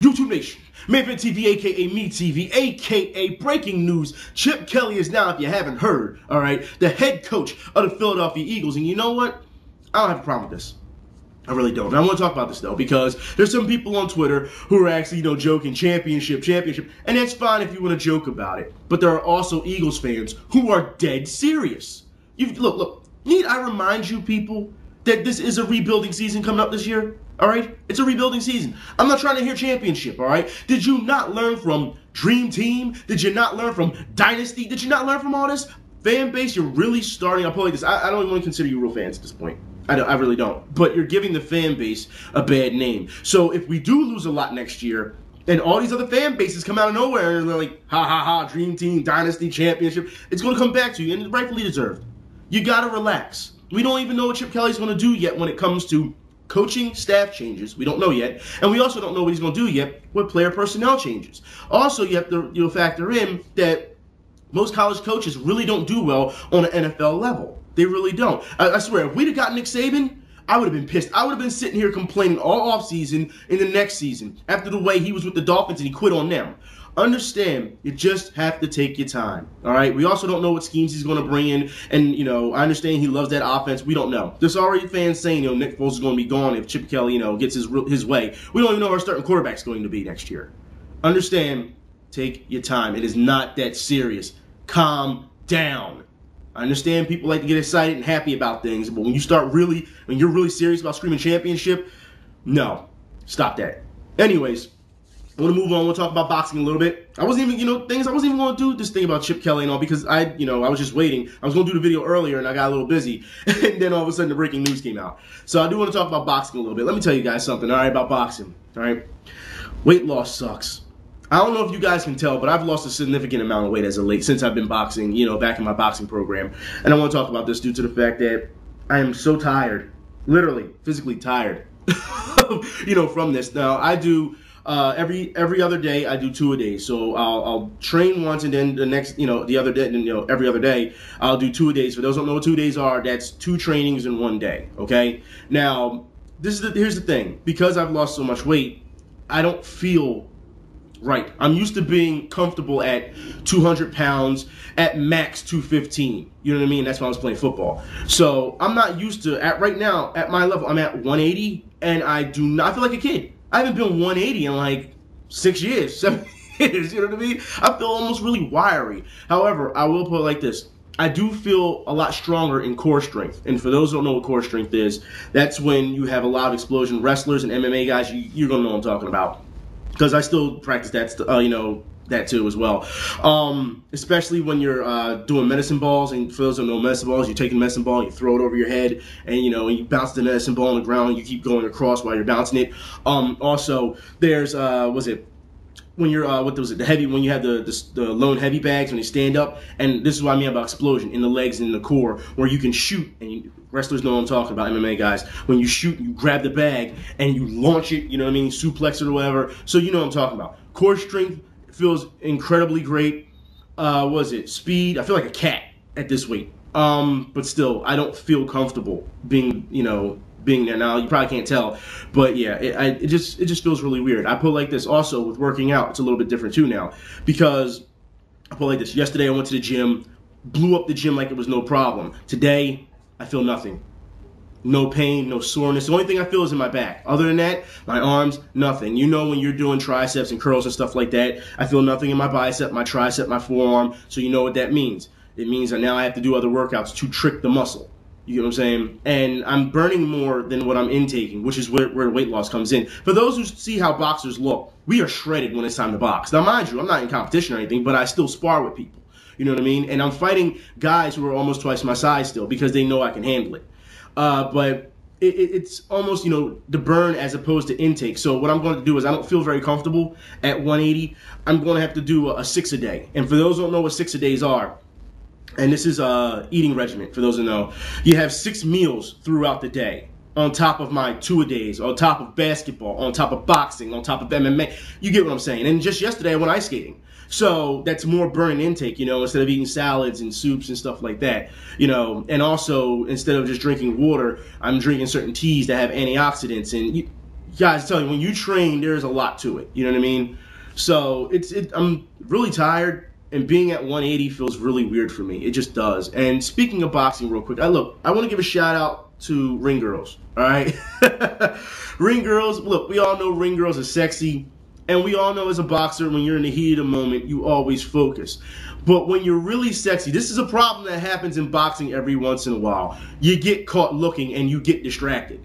YouTube Nation, Mayfair TV, aka Me TV, aka breaking news. Chip Kelly is now, if you haven't heard, all right, the head coach of the Philadelphia Eagles. And you know what? I don't have a problem with this. I really don't. And I want to talk about this, though, because there's some people on Twitter who are actually, joking, championship. And that's fine if you want to joke about it. But there are also Eagles fans who are dead serious. Look, need I remind you people that this is a rebuilding season coming up this year? All right? It's a rebuilding season. I'm not trying to hear championship, all right? Did you not learn from Dream Team? Did you not learn from Dynasty? Did you not learn from all this? Fan base, you're really starting, I'll put it like this, I don't even want to consider you real fans at this point. I really don't. But you're giving the fan base a bad name. So if we do lose a lot next year, and all these other fan bases come out of nowhere and they're like, ha ha ha, Dream Team, Dynasty, Championship, it's going to come back to you, and it's rightfully deserved. You got to relax. We don't even know what Chip Kelly's going to do yet when it comes to coaching staff changes. We don't know yet. And we also don't know what he's going to do yet with player personnel changes. Also, you have to factor in that most college coaches really don't do well on an NFL level. They really don't. I swear, if we'd have got Nick Saban, I would have been pissed. I would have been sitting here complaining all offseason in the next season after the way he was with the Dolphins and he quit on them. Understand, you just have to take your time, all right? We also don't know what schemes he's going to bring in, and, I understand he loves that offense. We don't know. There's already fans saying, Nick Foles is going to be gone if Chip Kelly, gets his way. We don't even know who our starting quarterback's going to be next year. Understand, take your time. It is not that serious. Calm down. I understand people like to get excited and happy about things, but when you're really serious about screaming championship, no, stop that. Anyways, I want to move on. We'll talk about boxing a little bit. I wasn't even, I wasn't even going to do this thing about Chip Kelly and all because I was just waiting. I was going to do the video earlier and I got a little busy, and then all of a sudden the breaking news came out. So I do want to talk about boxing a little bit. Let me tell you guys something, all right, about boxing, all right? Weight loss sucks. I don't know if you guys can tell, but I've lost a significant amount of weight as of late since I've been boxing, back in my boxing program. And I want to talk about this due to the fact that I am so tired, literally, physically tired, from this. Now, I do every other day, I do 2 a day. So I'll train once and then the next, the other day, and every other day, I'll do 2 a days. For those who don't know what 2 days are, that's 2 trainings in 1 day, okay? Now, here's the thing. Because I've lost so much weight, I don't feel right. I'm used to being comfortable at 200 pounds, at max 215. You know what I mean? That's when I was playing football. So I'm not used to, right now, at my level, I'm at 180, and I do not feel like a kid. I haven't been 180 in like 6 years, 7 years, you know what I mean? I feel almost really wiry. However, I will put it like this. I do feel a lot stronger in core strength. And for those who don't know what core strength is, that's when you have a lot of explosion wrestlers and MMA guys. You're going to know what I'm talking about. Because I still practice that, that too as well. Especially when you're doing medicine balls, and for those who don't know medicine balls, you take the medicine ball, you throw it over your head, and and you bounce the medicine ball on the ground, and you keep going across while you're bouncing it. Also, there's when you're the heavy, when you have the lone heavy bags when you stand up, and this is what I mean about explosion in the legs and in the core, where you can shoot, and wrestlers know what I'm talking about, MMA guys. When you shoot, you grab the bag and you launch it, suplex it or whatever. So you know what I'm talking about. Core strength feels incredibly great. Speed? I feel like a cat at this weight. But still, I don't feel comfortable being there. Now, you probably can't tell, but yeah, it just feels really weird. I put it like this. Also, with working out, it's a little bit different too now, because I put it like this. Yesterday, I went to the gym, blew up the gym like it was no problem. Today, I feel nothing. No pain, no soreness. The only thing I feel is in my back. Other than that, my arms, nothing. When you're doing triceps and curls and stuff like that, I feel nothing in my bicep, my tricep, my forearm, so you know what that means. It means that now I have to do other workouts to trick the muscle. You know what I'm saying? And I'm burning more than what I'm intaking, which is where weight loss comes in. For those who see how boxers look, we are shredded when it's time to box. Now, mind you, I'm not in competition or anything, but I still spar with people. You know what I mean? And I'm fighting guys who are almost twice my size still because they know I can handle it. But it's almost, the burn as opposed to intake. So what I'm going to do is I don't feel very comfortable at 180. I'm going to have to do a 6 a day. And for those who don't know what 6 a days are, and this is eating regimen, for those who know, you have 6 meals throughout the day on top of my 2 a days, on top of basketball, on top of boxing, on top of MMA. You get what I'm saying. And just yesterday I went ice skating. So that's more burn intake, instead of eating salads and soups and stuff like that, And also, instead of just drinking water, I'm drinking certain teas that have antioxidants. And guys, I tell you, when you train, there's a lot to it. You know what I mean? So I'm really tired, and being at 180 feels really weird for me. It just does. And speaking of boxing real quick, I want to give a shout out to ring girls, all right? Ring girls, look, we all know ring girls are sexy, and we all know as a boxer, when you're in the heat of the moment, you always focus. But when you're really sexy, this is a problem that happens in boxing every once in a while. You get caught looking and you get distracted.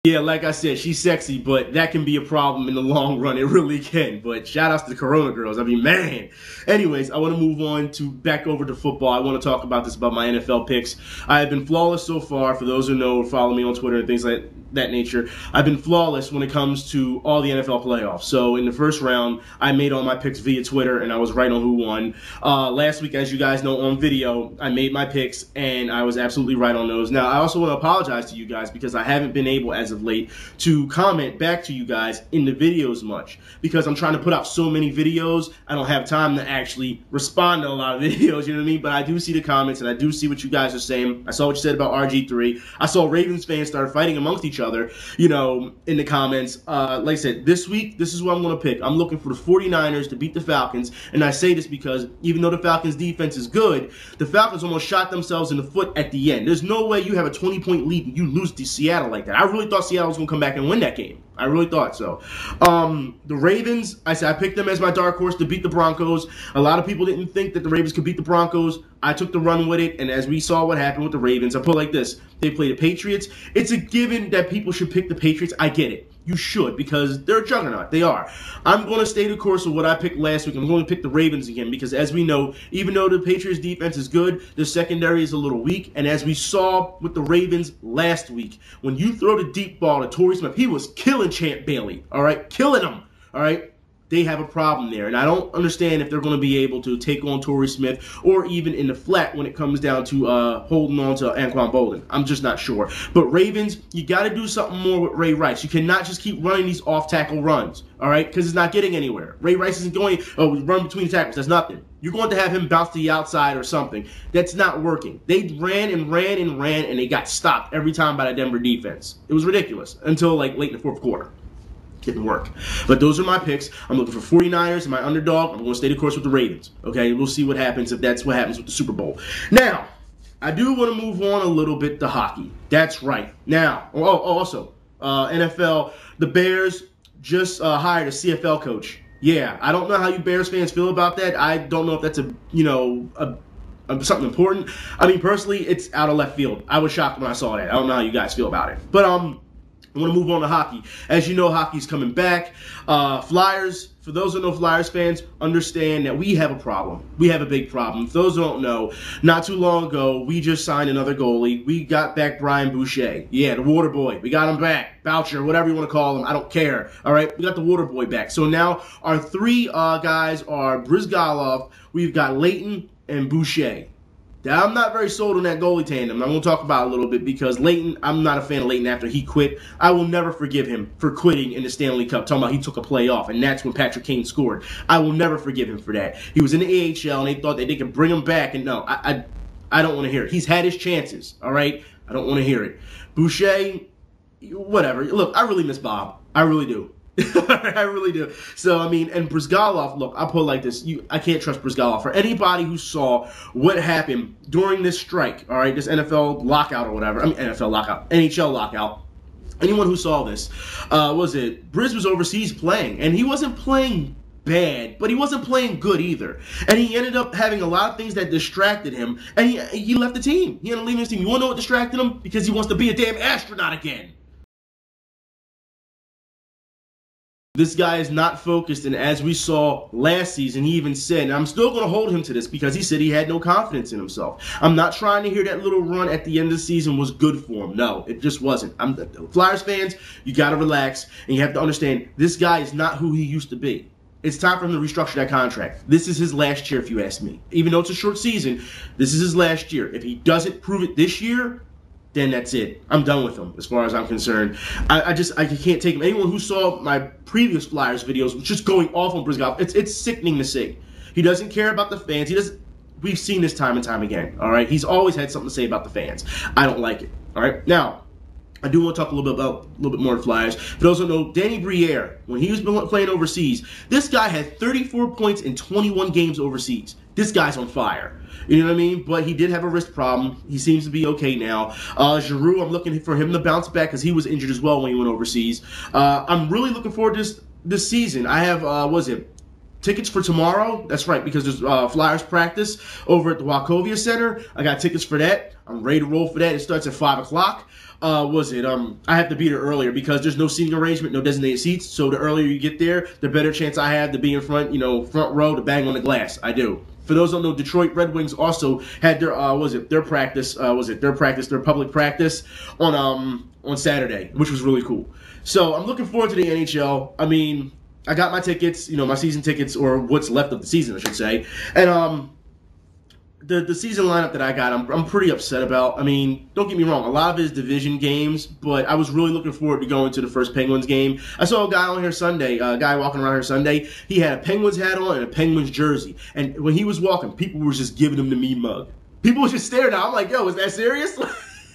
Yeah, like I said, she's sexy, but that can be a problem in the long run. It really can. But shout outs to the Corona girls. I mean, man. Anyways, I want to move on back over to football. I want to talk about my NFL picks. I have been flawless so far. For those who know, follow me on Twitter and things like that nature. I've been flawless when it comes to all the NFL playoffs. So in the first round, I made all my picks via Twitter, and I was right on who won. Last week, as you guys know on video, I made my picks, and I was absolutely right on those. Now, I also want to apologize to you guys because I haven't been able, as of late, to comment back to you guys in the videos much because I'm trying to put out so many videos. I don't have time to actually respond to a lot of videos, you know what I mean? But I do see the comments, and I do see what you guys are saying. I saw what you said about RG3. I saw Ravens fans start fighting amongst each other, you know, in the comments. Like I said, this week, this is what I'm going to pick. I'm looking for the 49ers to beat the Falcons, and I say this because even though the Falcons' defense is good, the Falcons almost shot themselves in the foot at the end. There's no way you have a 20-point lead and you lose to Seattle like that. I really thought Seattle was going to come back and win that game. I really thought so. The Ravens, I picked them as my dark horse to beat the Broncos. A lot of people didn't think that the Ravens could beat the Broncos. I took the run with it, and as we saw what happened with the Ravens, I put it like this. They play the Patriots. It's a given that people should pick the Patriots. I get it. You should, because they're a juggernaut. They are. I'm going to stay the course of what I picked last week. I'm going to pick the Ravens again because, as we know, even though the Patriots' defense is good, the secondary is a little weak. And as we saw with the Ravens last week, when you throw the deep ball to Torrey Smith, he was killing Champ Bailey, all right? Killing him, all right? They have a problem there, and I don't understand if they're going to be able to take on Torrey Smith or even in the flat when it comes down to holding on to Anquan Bolden. I'm just not sure. But Ravens, you got to do something more with Ray Rice. You cannot just keep running these off-tackle runs, all right, because it's not getting anywhere. Ray Rice isn't going, run between the tackles. That's nothing. You're going to have him bounce to the outside or something. That's not working. They ran and ran and ran, and they got stopped every time by the Denver defense. It was ridiculous until, like, late in the fourth quarter. Didn't work. But those are my picks. I'm looking for 49ers and my underdog. I'm going to stay the course with the Ravens. Okay, we'll see what happens if that's what happens with the Super Bowl. Now, I do want to move on a little bit to hockey. That's right. Now, also, NFL, the Bears just hired a CFL coach. Yeah, I don't know how you Bears fans feel about that. I don't know if that's something important. I mean, personally, it's out of left field. I was shocked when I saw that. I don't know how you guys feel about it. But I want to move on to hockey. As you know, hockey's coming back. Flyers, for those who know Flyers fans, understand that we have a problem. We have a big problem. For those who don't know, not too long ago, we just signed another goalie. We got back Brian Boucher. Yeah, the water boy. We got him back. Boucher, whatever you want to call him. I don't care. All right, we got the water boy back. So now our three guys are Brizgalov. We've got Leighton and Boucher. Now, I'm not very sold on that goalie tandem. I'm going to talk about it a little bit because Leighton, I'm not a fan of Leighton after he quit. I will never forgive him for quitting in the Stanley Cup, talking about he took a play off, and that's when Patrick Kane scored. I will never forgive him for that. He was in the AHL, and they thought that they could bring him back, and no, I don't want to hear it. He's had his chances, all right? I don't want to hear it. Boucher, whatever. Look, I really miss Bob. I really do. I really do. So, I mean, and Brizgalov, look, I'll put it like this. I can't trust Brizgalov. For anybody who saw what happened during this strike, all right, this NFL lockout or whatever. I mean, NFL lockout, NHL lockout. Anyone who saw this, Briz was overseas playing, and he wasn't playing bad, but he wasn't playing good either. And he ended up having a lot of things that distracted him, and he left the team. He ended up leaving his team. You want to know what distracted him? Because he wants to be a damn astronaut again. This guy is not focused, and as we saw last season, he even said, and I'm still going to hold him to this because he said he had no confidence in himself. I'm not trying to hear that little run at the end of the season was good for him. No, it just wasn't. Flyers fans, you got to relax, and you have to understand, this guy is not who he used to be. It's time for him to restructure that contract. This is his last year, if you ask me. Even though it's a short season, this is his last year. If he doesn't prove it this year, then that's it. I'm done with him as far as I'm concerned. I can't take him. Anyone who saw my previous Flyers videos was just going off on Brizgalov. It's sickening to see. He doesn't care about the fans. We've seen this time and time again, all right? He's always had something to say about the fans. I don't like it. All right, now I do want to talk a little bit more Flyers. For those who don't know, Danny Briere, when he was playing overseas, this guy had 34 points in 21 games overseas. This guy's on fire. You know what I mean? But he did have a wrist problem. He seems to be okay now. Giroux, I'm looking for him to bounce back because he was injured as well when he went overseas. I'm really looking forward to this season. I have, tickets for tomorrow. That's right, because there's Flyers practice over at the Wachovia Center. I got tickets for that. I'm ready to roll for that. It starts at 5 o'clock. I have to be there earlier because there's no seating arrangement, no designated seats. So the earlier you get there, the better chance I have to be in front, front row to bang on the glass. I do. For those who don't know, Detroit Red Wings also had their their public practice on Saturday, which was really cool. So I'm looking forward to the NHL. I mean, I got my tickets, my season tickets, or what's left of the season, I should say. And the season lineup that I got, I'm pretty upset about. I mean, don't get me wrong, a lot of it is division games, but I was really looking forward to going to the first Penguins game. I saw a guy on here Sunday, a guy walking around here Sunday. He had a Penguins hat on and a Penguins jersey. And when he was walking, people were just giving him the me mug. People were just staring at him. I'm like, yo, is that serious?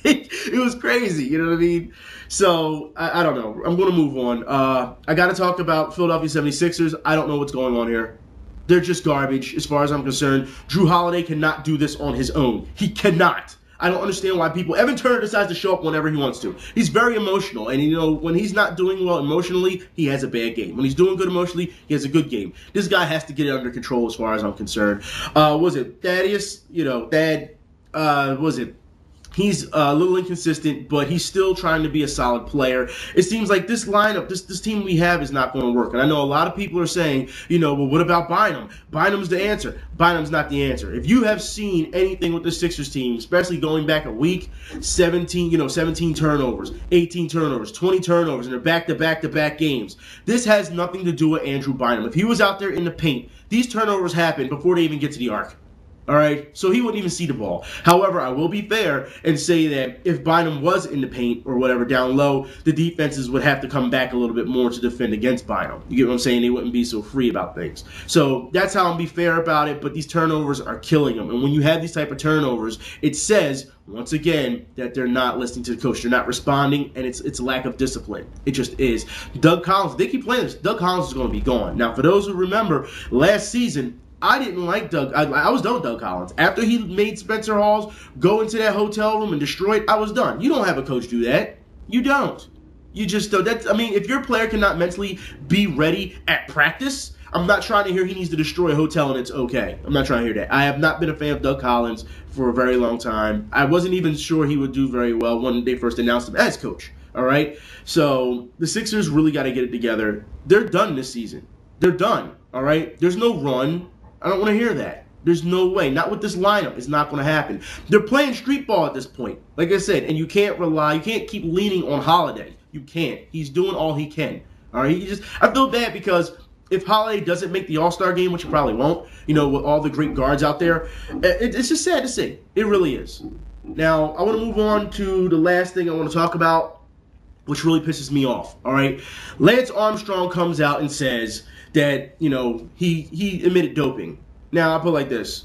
It was crazy, you know what I mean? So, I don't know. I'm going to move on. I got to talk about Philadelphia 76ers. I don't know what's going on here. They're just garbage as far as I'm concerned. Drew Holiday cannot do this on his own. He cannot. I don't understand why people... Evan Turner decides to show up whenever he wants to. He's very emotional. And, when he's not doing well emotionally, he has a bad game. When he's doing good emotionally, he has a good game. This guy has to get it under control as far as I'm concerned. Thaddeus? He's a little inconsistent, but he's still trying to be a solid player. It seems like this lineup, this team we have is not going to work. And I know a lot of people are saying, well, what about Bynum? Bynum's the answer. Bynum's not the answer. If you have seen anything with the Sixers team, especially going back a week, 17 turnovers, 18 turnovers, 20 turnovers in their back-to-back games. This has nothing to do with Andrew Bynum. If he was out there in the paint, these turnovers happen before they even get to the arc. All right, so he wouldn't even see the ball. However, I will be fair and say that if Bynum was in the paint or whatever down low, the defenses would have to come back a little bit more to defend against Bynum. You get what I'm saying? They wouldn't be so free about things. So that's how I'm be fair about it, but these turnovers are killing them. And when you have these type of turnovers, it says, once again, that they're not listening to the coach. They're not responding, and it's lack of discipline. It just is. Doug Collins, they keep playing this. Doug Collins is going to be gone. Now, for those who remember, last season, I didn't like Doug. I was done with Doug Collins. After he made Spencer Hawes go into that hotel room and destroy it, I was done. You don't have a coach do that. You don't. You just don't. If your player cannot mentally be ready at practice, I'm not trying to hear he needs to destroy a hotel and it's okay. I'm not trying to hear that. I have not been a fan of Doug Collins for a very long time. I wasn't even sure he would do very well when they first announced him as coach. All right? So the Sixers really got to get it together. They're done this season. They're done. All right? There's no run. I don't want to hear that. There's no way. Not with this lineup. It's not going to happen. They're playing street ball at this point. Like I said, and you can't keep leaning on Holiday. You can't. He's doing all he can. All right? I feel bad because if Holiday doesn't make the All-Star game, which he probably won't, with all the great guards out there, it's just sad to see. It really is. Now, I want to move on to the last thing I want to talk about, which really pisses me off. All right? Lance Armstrong comes out and says that, he admitted doping. Now, I'll put it like this.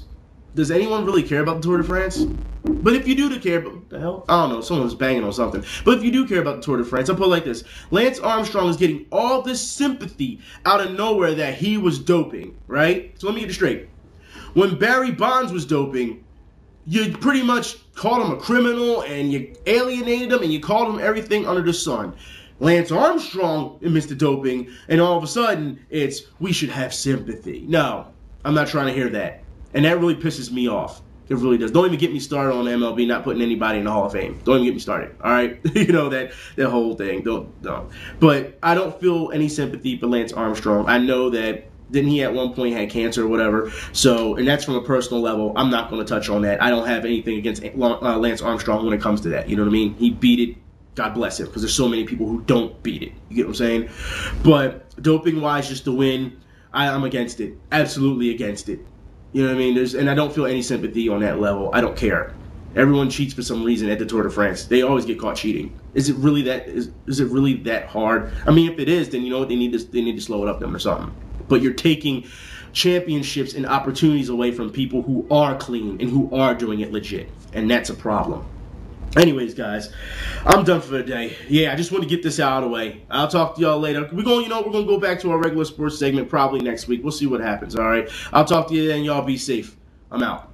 Does anyone really care about the Tour de France? But if you do care about, what the hell? I don't know, someone was banging on something. But if you do care about the Tour de France, I'll put it like this. Lance Armstrong is getting all this sympathy out of nowhere that he was doping, right? So let me get it straight. When Barry Bonds was doping, you pretty much called him a criminal and you alienated him and you called him everything under the sun. Lance Armstrong admits to doping, and all of a sudden, it's, we should have sympathy. No, I'm not trying to hear that. And that really pisses me off. It really does. Don't even get me started on MLB not putting anybody in the Hall of Fame. Don't even get me started, all right? that whole thing. Don't. But I don't feel any sympathy for Lance Armstrong. I know that, didn't he at one point had cancer or whatever? So, and that's from a personal level. I'm not going to touch on that. I don't have anything against Lance Armstrong when it comes to that. You know what I mean? He beat it. God bless him, because there's so many people who don't beat it. You get what I'm saying? But doping-wise, just to win, I'm against it. Absolutely against it. You know what I mean? And I don't feel any sympathy on that level. I don't care. Everyone cheats for some reason at the Tour de France. They always get caught cheating. Is it really that hard? I mean, if it is, then you know what? They need to slow it up then or something. But you're taking championships and opportunities away from people who are clean and who are doing it legit, and that's a problem. Anyways, guys, I'm done for the day. Yeah, I just want to get this out of the way. I'll talk to y'all later. We're gonna go back to our regular sports segment probably next week. We'll see what happens. All right. I'll talk to you then. Y'all be safe. I'm out.